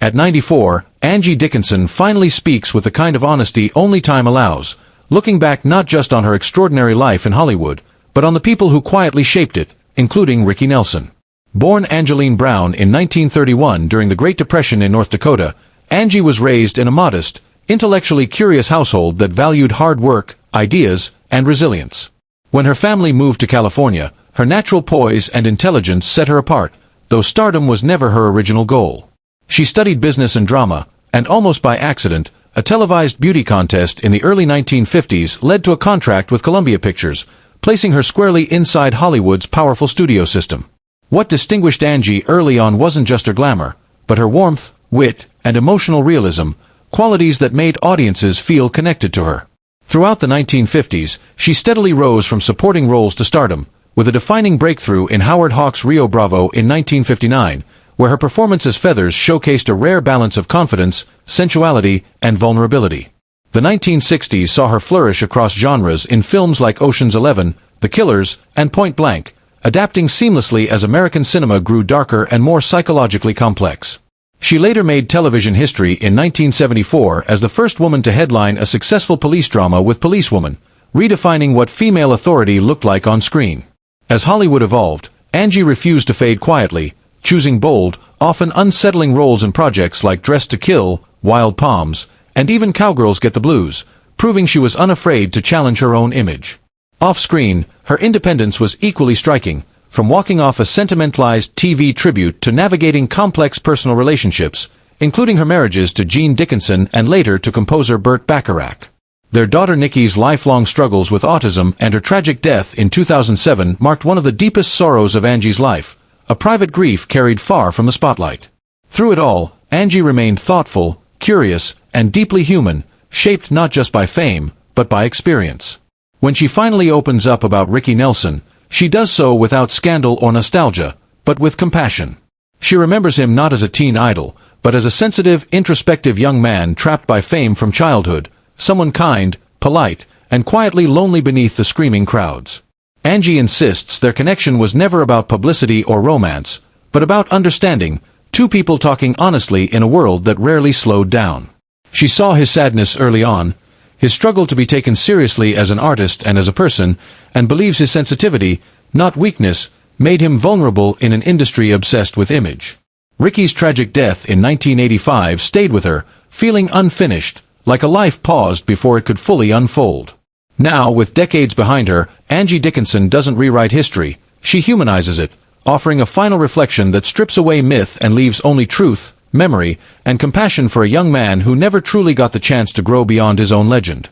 At 94, Angie Dickinson finally speaks with the kind of honesty only time allows, looking back not just on her extraordinary life in Hollywood, but on the people who quietly shaped it, including Ricky Nelson. Born Angeline Brown in 1931 during the Great Depression in North Dakota, Angie was raised in a modest, intellectually curious household that valued hard work, ideas, and resilience. When her family moved to California, her natural poise and intelligence set her apart, though stardom was never her original goal. She studied business and drama, and almost by accident, a televised beauty contest in the early 1950s led to a contract with Columbia Pictures, placing her squarely inside Hollywood's powerful studio system. What distinguished Angie early on wasn't just her glamour, but her warmth, wit, and emotional realism, qualities that made audiences feel connected to her. Throughout the 1950s, she steadily rose from supporting roles to stardom, with a defining breakthrough in Howard Hawks' Rio Bravo in 1959, where her performance as Feathers showcased a rare balance of confidence, sensuality, and vulnerability. The 1960s saw her flourish across genres in films like Ocean's 11, The Killers, and Point Blank, adapting seamlessly as American cinema grew darker and more psychologically complex. She later made television history in 1974 as the first woman to headline a successful police drama with Policewoman, redefining what female authority looked like on screen. As Hollywood evolved, Angie refused to fade quietly, choosing bold, often unsettling roles in projects like Dressed to Kill, Wild Palms, and even Cowgirls Get the Blues, proving she was unafraid to challenge her own image. Off-screen, her independence was equally striking, from walking off a sentimentalized TV tribute to navigating complex personal relationships, including her marriages to Jean Dickinson and later to composer Burt Bacharach. Their daughter Nikki's lifelong struggles with autism and her tragic death in 2007 marked one of the deepest sorrows of Angie's life, a private grief carried far from the spotlight. Through it all, Angie remained thoughtful, curious, and deeply human, shaped not just by fame, but by experience. When she finally opens up about Ricky Nelson, she does so without scandal or nostalgia, but with compassion. She remembers him not as a teen idol, but as a sensitive, introspective young man trapped by fame from childhood, someone kind, polite, and quietly lonely beneath the screaming crowds. Angie insists their connection was never about publicity or romance, but about understanding, two people talking honestly in a world that rarely slowed down. She saw his sadness early on, his struggle to be taken seriously as an artist and as a person, and believes his sensitivity, not weakness, made him vulnerable in an industry obsessed with image. Ricky's tragic death in 1985 stayed with her, feeling unfinished, like a life paused before it could fully unfold. Now, with decades behind her, Angie Dickinson doesn't rewrite history, she humanizes it, offering a final reflection that strips away myth and leaves only truth, memory, and compassion for a young man who never truly got the chance to grow beyond his own legend.